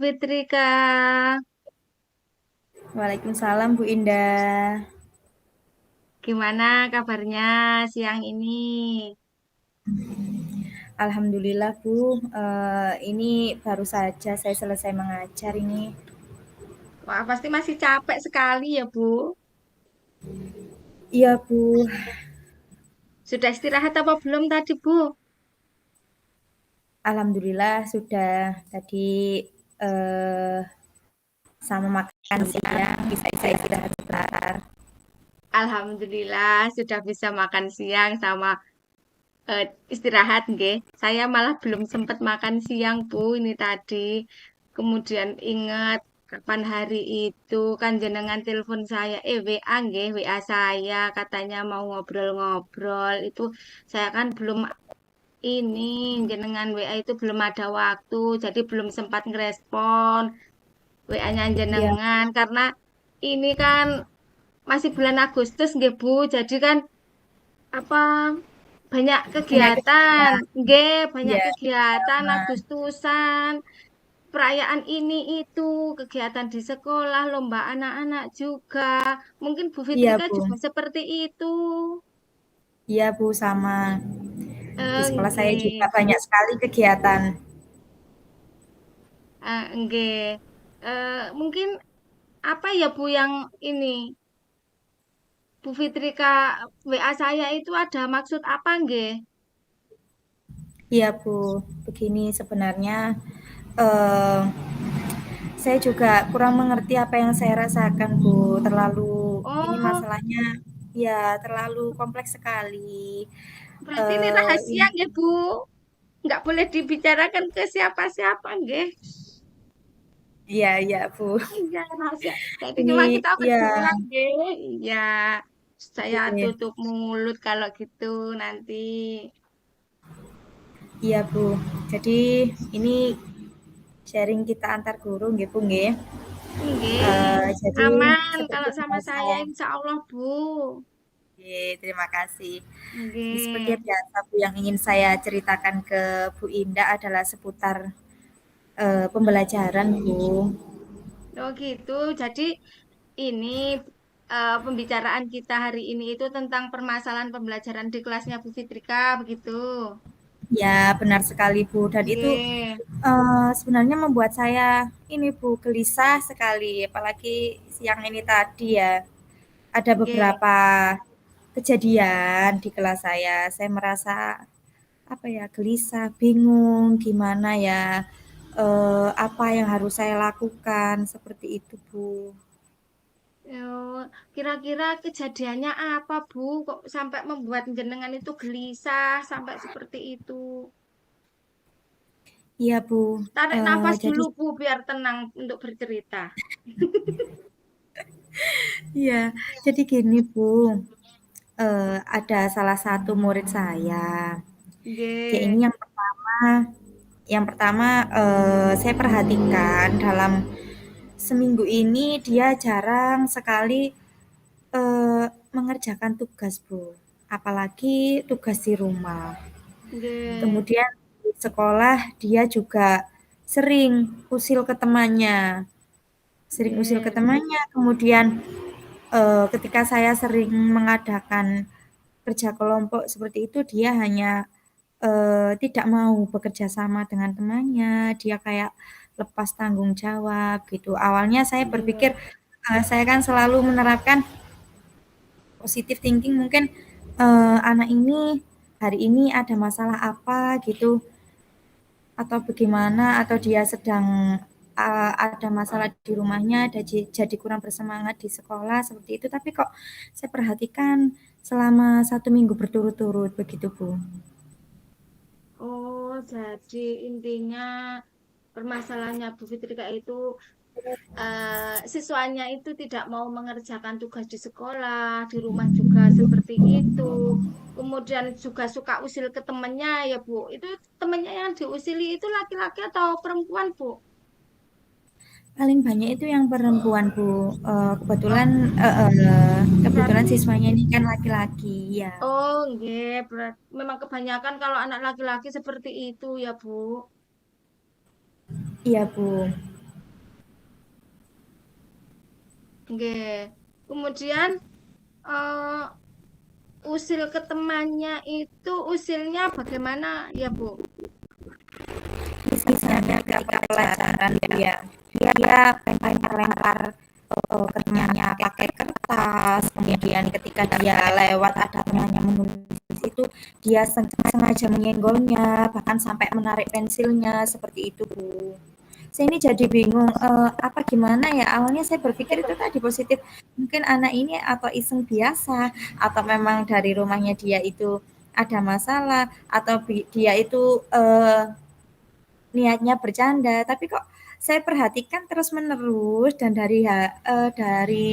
Fitri, Kak. Waalaikumsalam Bu Indah. Gimana kabarnya siang ini? Alhamdulillah Bu, ini baru saja saya selesai mengajar ini. Wah, pasti masih capek sekali ya, Bu. Iya Bu, Sudah istirahat apa belum tadi, Bu? Alhamdulillah sudah tadi eh, sama makan siang bisa istirahat sebentar. Alhamdulillah sudah bisa makan siang sama istirahat, nggih. Saya malah belum sempat makan siang, Bu, ini tadi. Kemudian ingat kapan hari itu kan jenengan telepon saya, WA nggih, WA saya katanya mau ngobrol-ngobrol. Itu saya kan belum ini jenengan WA itu belum ada waktu, jadi belum sempat ngerespon WA-nya Iya, jenengan karena ini kan masih bulan Agustus nggih Bu, jadi kan apa banyak banyak kegiatan, kegiatan. nggih, banyak Iya, kegiatan sama. Agustusan, perayaan ini itu, kegiatan di sekolah, lomba anak-anak juga. Mungkin Bu Iya Fitrika Bu, juga seperti itu. iya Bu sama. Di sekolah saya juga Nggih. banyak sekali kegiatan. Nggih. Mungkin apa ya Bu yang ini Bu Fitrika WA saya itu ada maksud apa nggih? Iya Bu, begini sebenarnya eh, saya juga kurang mengerti apa yang saya rasakan, Bu. Ini Oh, masalahnya ya terlalu kompleks sekali. berarti ini rahasia Ini nggih Bu. Nggak boleh dibicarakan ke siapa-siapa nggih. iya iya, Bu. Iya rahasia. Jadi cuma Ini kita ya berdua nggih. Iya. Saya ini tutup mulut kalau gitu nanti. iya, Bu. Jadi ini sharing kita antar guru nggih, Bu nggih. Nggih. Jadi Aman seperti kalau sama biasa. saya insya Allah Bu. Oke, terima kasih. Jadi seperti Nggih. biasa, Bu, yang ingin saya ceritakan ke Bu Indah adalah seputar pembelajaran, Bu. Oh gitu. Jadi ini pembicaraan kita hari ini itu tentang permasalahan pembelajaran di kelasnya Bu Fitrika, begitu. Ya, benar sekali, Bu. Dan itu Nggih, sebenarnya membuat saya ini, Bu, gelisah sekali. Apalagi siang ini tadi ya, ada nggih. beberapa kejadian di kelas saya. Saya merasa apa ya, gelisah, bingung gimana ya, apa yang harus saya lakukan, seperti itu, Bu. Oh, kira-kira kejadiannya apa, Bu? Kok sampai membuat jenengan itu gelisah sampai seperti itu? Iya, Bu. Tarik nafas Jadi dulu, Bu, biar tenang untuk bercerita. iya, jadi gini, Bu, ada salah satu murid saya. Dia Nggih, ini yang pertama, saya perhatikan dalam seminggu ini dia jarang sekali, mengerjakan tugas, Bu, apalagi tugas di rumah. nggih, Kemudian di sekolah dia juga sering usil ke nggih, temannya, kemudian, ketika saya sering mengadakan kerja kelompok seperti itu, dia hanya, tidak mau bekerja sama dengan temannya, dia kayak lepas tanggung jawab gitu. Awalnya saya berpikir, nggih. saya kan selalu menerapkan positive thinking mungkin, anak ini hari ini ada masalah apa gitu, atau bagaimana, atau dia sedang, ada masalah di rumahnya, jadi kurang bersemangat di sekolah seperti itu, tapi kok saya perhatikan selama 1 minggu berturut-turut begitu, Bu. Oh, jadi intinya permasalahannya Bu Fitrika itu siswanya itu tidak mau mengerjakan tugas di sekolah, di rumah juga seperti itu. Kemudian juga suka usil ke temannya ya Bu. Itu temannya yang diusili itu laki-laki atau perempuan Bu? Paling banyak itu yang perempuan, Bu, Oh, kebetulan berarti siswanya ini kan laki-laki, ya. oh nggih, berarti memang kebanyakan kalau anak laki-laki seperti itu ya Bu. Iya, Bu. Nggih. Kemudian eh, usil ke temannya itu usilnya bagaimana ya, Bu? Misalnya ketika pelajaran dia dia lempar-lempar ke temannya pakai kertas, kemudian ketika dia lewat ada temannya menulis di situ, dia sengaja menyenggolnya, bahkan sampai menarik pensilnya seperti itu, Bu. Saya ini jadi bingung, apa gimana ya, awalnya saya berpikir itu tadi positif, mungkin anak ini atau iseng biasa, atau memang dari rumahnya dia itu ada masalah, atau dia itu niatnya bercanda, tapi kok saya perhatikan terus-menerus dan dari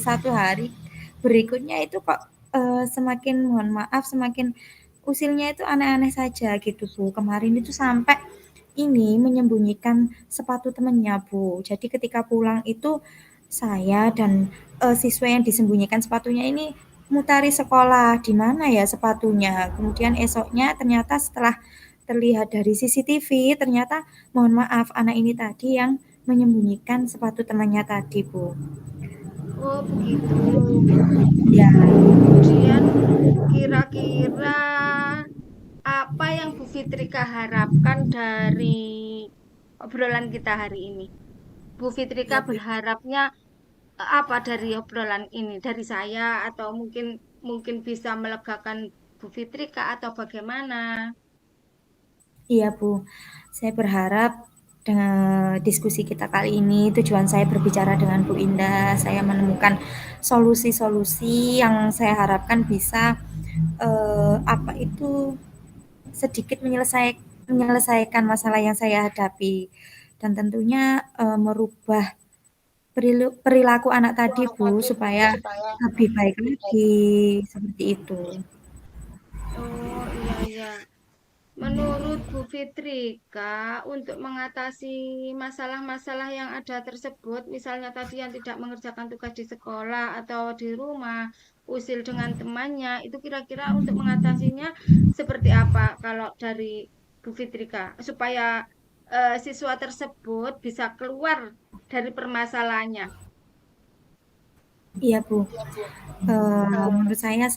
satu hari berikutnya itu kok, semakin mohon maaf, semakin usilnya itu aneh-aneh saja gitu, Bu. Kemarin itu sampai ini menyembunyikan sepatu temennya, Bu. Jadi ketika pulang itu saya dan, siswa yang disembunyikan sepatunya ini mutari sekolah, di mana ya sepatunya. Kemudian esoknya ternyata setelah terlihat dari CCTV, ternyata mohon maaf anak ini tadi yang menyembunyikan sepatu temannya tadi, Bu. Oh, begitu. Ya, Kemudian kira-kira apa yang Bu Fitrika harapkan dari obrolan kita hari ini? Bu Fitrika ya, Bu. berharapnya apa dari obrolan ini? Dari saya atau mungkin mungkin bisa melegakan Bu Fitrika atau bagaimana? Iya, Bu. Saya berharap dengan diskusi kita kali ini tujuan saya berbicara dengan Bu Indah, saya menemukan solusi-solusi yang saya harapkan bisa apa itu sedikit menyelesaikan masalah yang saya hadapi dan tentunya merubah perilaku anak tadi, Bu, supaya lebih baik lagi, seperti itu. Oh, iya iya. Menurut Bu Fitrika, untuk mengatasi masalah-masalah yang ada tersebut, misalnya tadi yang tidak mengerjakan tugas di sekolah atau di rumah, usil dengan temannya, itu kira-kira untuk mengatasinya seperti apa kalau dari Bu Fitrika, supaya siswa tersebut bisa keluar dari permasalahannya. Iya, Bu. Menurut saya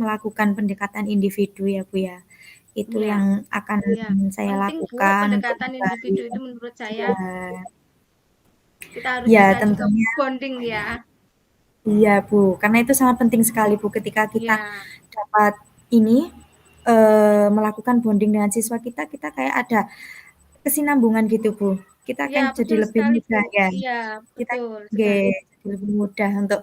melakukan pendekatan individu ya, Bu, ya. Itu Ya, yang akan ya. saya Penting Bu, lakukan untuk pendekatan kembali. individu itu menurut saya Iya, kita harus ya bisa juga tentunya bonding ya. iya, Bu, karena itu sangat penting sekali, Bu, ketika kita Ya. dapat ini, melakukan bonding dengan siswa kita, kita kayak ada kesinambungan gitu, Bu. Kita Iya, akan jadi betul lebih sekali, Bu. mudah ya, Iya, kita betul sekali. nggih, jadi lebih mudah untuk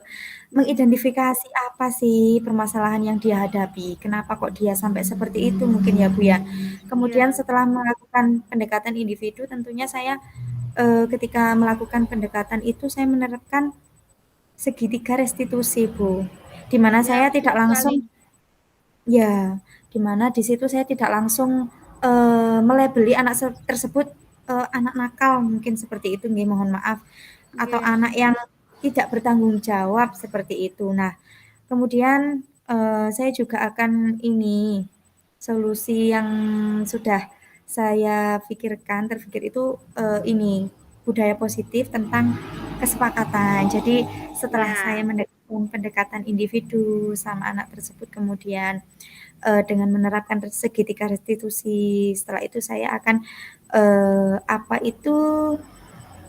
Mm-mm. mengidentifikasi apa sih permasalahan yang dia hadapi, kenapa kok dia sampai seperti itu mungkin ya, Bu, ya. Kemudian Iya, setelah melakukan pendekatan individu tentunya saya, ketika melakukan pendekatan itu saya menerapkan segitiga restitusi, Bu, di mana ya saya betul tidak sekali. langsung ya, di mana di situ saya tidak langsung, melabeli anak tersebut, anak nakal mungkin seperti itu nggih, mohon maaf, atau Iya, anak yang tidak bertanggung jawab seperti itu. Nah, kemudian, saya juga akan ini, solusi yang sudah saya terpikir itu, ini, budaya positif tentang kesepakatan. Jadi setelah saya ya. pendekatan individu sama anak tersebut, kemudian, dengan menerapkan segitiga restitusi, setelah itu saya akan, apa itu,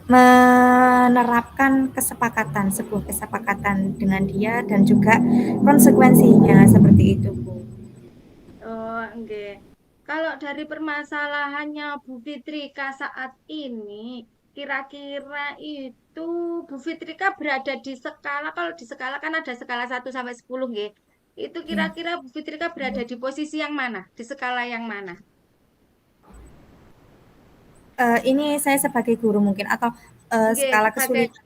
menerapkan sebuah kesepakatan dengan dia dan juga konsekuensinya, seperti itu, Bu. Oh, enggak. Kalau dari permasalahannya Bu Fitrika saat ini, kira-kira itu Bu Fitrika berada di skala, kalau di skala kan ada skala 1 sampai 10, nggih. Itu Ya. kira-kira Bu Fitrika berada di posisi yang mana? Di skala yang mana? Ini saya sebagai guru mungkin atau, Nggih, skala sebagai kesulitan.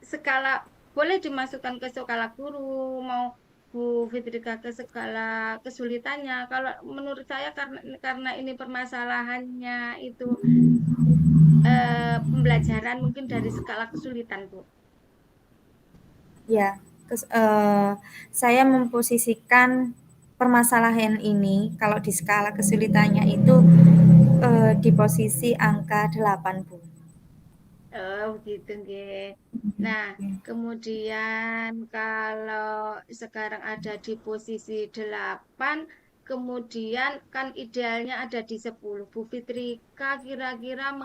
skala boleh dimasukkan ke skala guru, mau Bu Fitrika ke skala kesulitannya. Kalau menurut saya karena ini permasalahannya itu pembelajaran mungkin dari skala kesulitan, Bu. Ya, saya memposisikan permasalahan ini kalau di skala kesulitannya itu, di posisi angka 8, Bu. Oh, begitu, nggih. Mhm, Nah, oke. kemudian kalau sekarang ada di posisi 8, kemudian kan idealnya ada di 10. Bu Fitrika kira-kira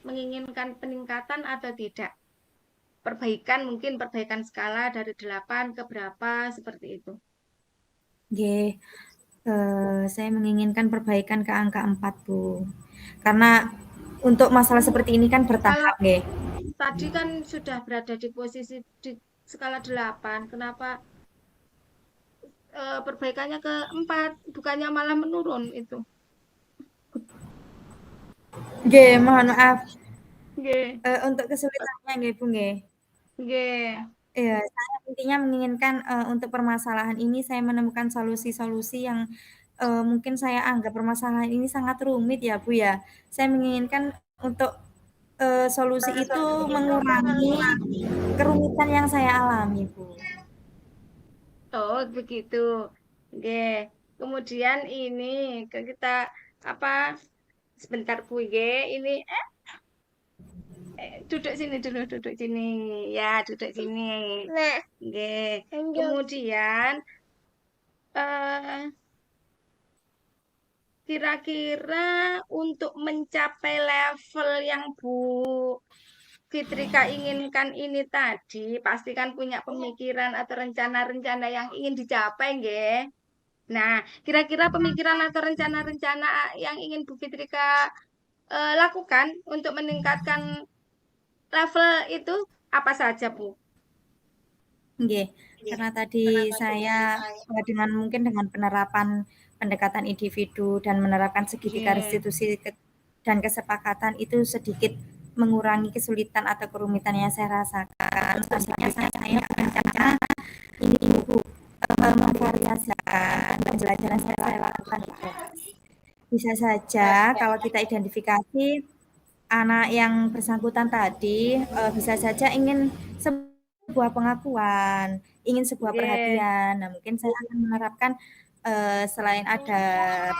menginginkan peningkatan atau tidak? Perbaikan mungkin perbaikan skala dari 8 ke berapa seperti itu. Nggih, saya menginginkan perbaikan ke angka 4, Bu. Karena untuk masalah seperti ini kan Kalau bertahap nggih. tadi kan sudah berada di posisi di skala 8, kenapa perbaikannya ke 4, bukannya malah menurun itu? Nggih, mohon maaf, Nggih, untuk kesulitannya nggih, Bu, nggih. nggih. Iya, saya intinya menginginkan, untuk permasalahan ini saya menemukan solusi-solusi yang, mungkin saya anggap permasalahan ini sangat rumit ya, Bu, ya. Saya menginginkan untuk, solusi itu mengurangi kerumitan yang saya alami, Bu. Oh, begitu. Nggih. Kemudian ini kita apa sebentar Bu nggih, ini duduk sini dulu, duduk sini. Ya, duduk sini. Nah, nggih. Kemudian eh kira-kira untuk mencapai level yang Bu Fitrika inginkan ini tadi, pasti kan punya pemikiran atau rencana-rencana yang ingin dicapai, nggih. Nah, kira-kira pemikiran atau rencana-rencana yang ingin Bu Fitrika lakukan untuk meningkatkan level itu apa saja, Bu? Nggih, karena tadi saya, dengan mungkin dengan penerapan pendekatan individu dan menerapkan segitiga Oke, restitusi dan kesepakatan itu sedikit mengurangi kesulitan atau kerumitan yang saya rasakan. Selanjutnya saya berencana ini Bu, memvariasikan pembelajaran saya lakukan di kelas. Bisa saja kalau kita identifikasi anak yang bersangkutan tadi, bisa saja ingin sebuah pengakuan, ingin sebuah oke, perhatian. Nah, mungkin saya akan menerapkan, selain ada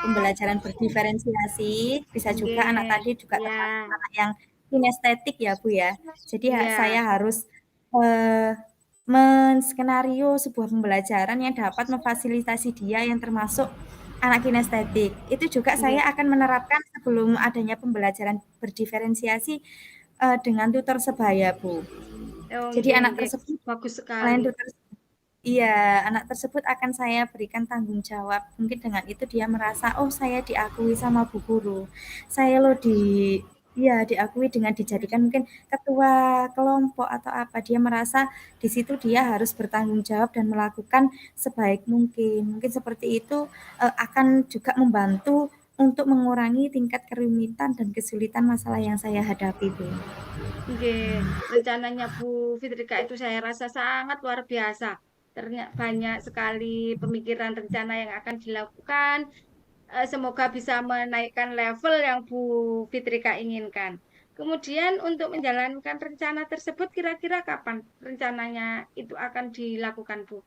pembelajaran berdiferensiasi, bisa oke, juga anak tadi juga ya, termasuk anak yang kinestetik ya, Bu, ya. Jadi saya ya, harus, eee, menskenario sebuah pembelajaran yang dapat memfasilitasi dia yang termasuk anak kinestetik. Itu juga oke, saya akan menerapkan sebelum adanya pembelajaran berdiferensiasi, dengan tutor sebaya, Bu. oh, Jadi nggih, anak nggih, tersebut bagus sekali. selain tutor iya, anak tersebut akan saya berikan tanggung jawab. Mungkin dengan itu dia merasa, "Oh, saya diakui sama Bu Guru. Saya loh iya, diakui dengan dijadikan mungkin ketua kelompok atau apa." Dia merasa di situ dia harus bertanggung jawab dan melakukan sebaik mungkin. Mungkin seperti itu, akan juga membantu untuk mengurangi tingkat kerumitan dan kesulitan masalah yang saya hadapi, Bu. Nggih, rencananya Bu Fitrika itu saya rasa sangat luar biasa. Ternyata banyak sekali pemikiran rencana yang akan dilakukan. Semoga bisa menaikkan level yang Bu Fitrika inginkan. Kemudian untuk menjalankan rencana tersebut kira-kira kapan rencananya itu akan dilakukan, Bu?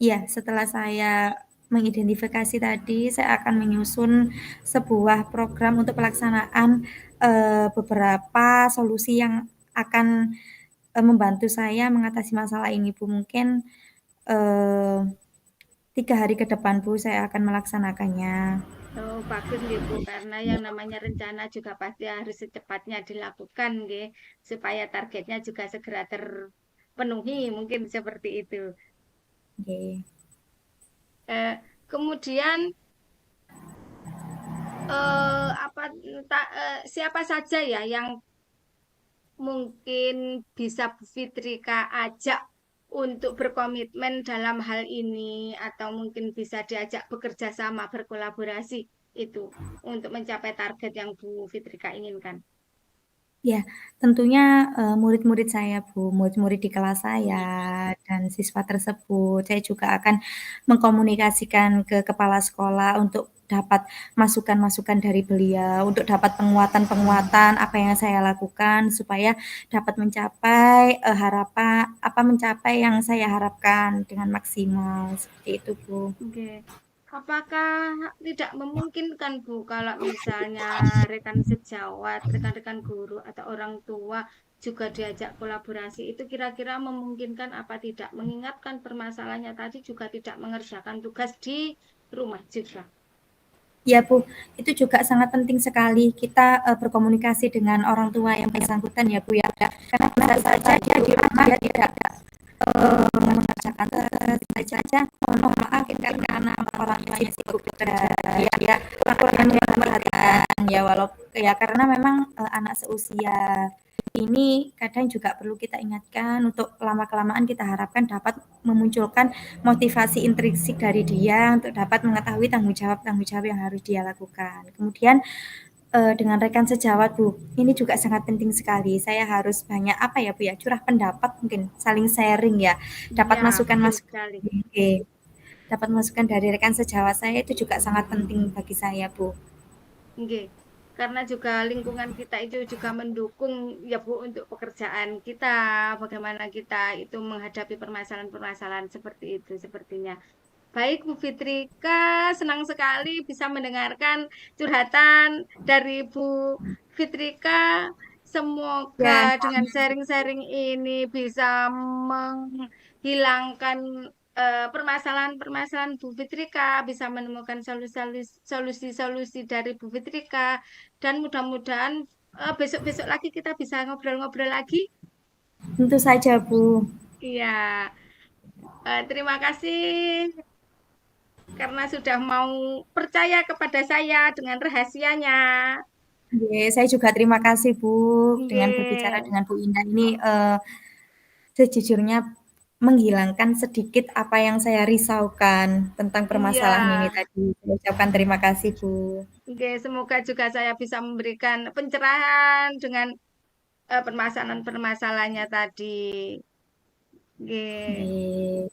Iya, setelah saya mengidentifikasi tadi, saya akan menyusun sebuah program untuk pelaksanaan, beberapa solusi yang akan, membantu saya mengatasi masalah ini, Bu. Mungkin, eee, 3 hari ke depan, Bu, saya akan melaksanakannya. Oh, bagus nggih, Bu, karena yang namanya rencana juga pasti harus secepatnya dilakukan nggih, supaya targetnya juga segera terpenuhi, mungkin seperti itu. Oke. Eh, kemudian apa siapa saja ya yang mungkin bisa Bu Fitrika ajak untuk berkomitmen dalam hal ini atau mungkin bisa diajak bekerja sama, berkolaborasi itu untuk mencapai target yang Bu Fitrika inginkan. Ya, tentunya, murid-murid saya, Bu, murid-murid di kelas saya dan siswa tersebut. Saya juga akan mengkomunikasikan ke kepala sekolah untuk dapat masukan-masukan dari beliau, untuk dapat penguatan-penguatan apa yang saya lakukan supaya dapat mencapai, mencapai yang saya harapkan dengan maksimal, seperti itu, Bu. Oke. Apakah tidak memungkinkan Bu kalau misalnya rekan sejawat, rekan-rekan guru atau orang tua juga diajak kolaborasi itu kira-kira memungkinkan apa tidak? Mengingatkan permasalahannya tadi juga tidak mengerjakan tugas di rumah juga. Ya Bu, itu juga sangat penting sekali kita berkomunikasi dengan orang tua yang bersangkutan ya Bu ya. Karena bisa saja dia di rumah dia tidak mengerjakan tugas, bisa saja mohon maaf karena orang tuanya sibuk bekerja ya kurang memperhatikan ya walau ya karena memang anak seusia ini kadang juga perlu kita ingatkan untuk lama-kelamaan kita harapkan dapat memunculkan motivasi intrinsik dari dia untuk dapat mengetahui tanggung jawab yang harus dia lakukan. Kemudian dengan rekan sejawat Bu, ini juga sangat penting sekali. Saya harus banyak apa ya Bu ya, curah pendapat mungkin saling sharing ya. Dapat Ya, betul masukan-masukan. sekali. Oke. Dapat masukan dari rekan sejawat saya itu juga sangat penting bagi saya Bu. Nggih. Karena juga lingkungan kita itu juga mendukung ya Bu untuk pekerjaan kita, bagaimana kita itu menghadapi permasalahan-permasalahan seperti itu sepertinya. Baik, Bu Fitrika, senang sekali bisa mendengarkan curhatan dari Bu Fitrika. Ya, Semoga dengan sharing-sharing ini bisa menghilangkan permasalahan-permasalahan Bu Fitrika, bisa menemukan solusi-solusi dari Bu Fitrika, dan mudah-mudahan besok-besok lagi kita bisa ngobrol-ngobrol lagi. tentu saja Bu. Iya, terima kasih karena sudah mau percaya kepada saya dengan rahasianya. Saya juga terima kasih Bu dengan berbicara Nggih. dengan Bu Indah ini sejujurnya menghilangkan sedikit apa yang saya risaukan tentang Iya, permasalahan ini tadi. Saya ucapkan terima kasih Bu. nggih, semoga juga saya bisa memberikan pencerahan dengan permasalahan-permasalahannya tadi. Nggih. Nggih.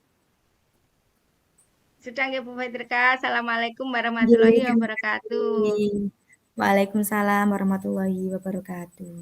Sudah nggih Bu Fitrika. Assalamualaikum Nggih, warahmatullahi terima wabarakatuh. kasih. Waalaikumsalam warahmatullahi wabarakatuh.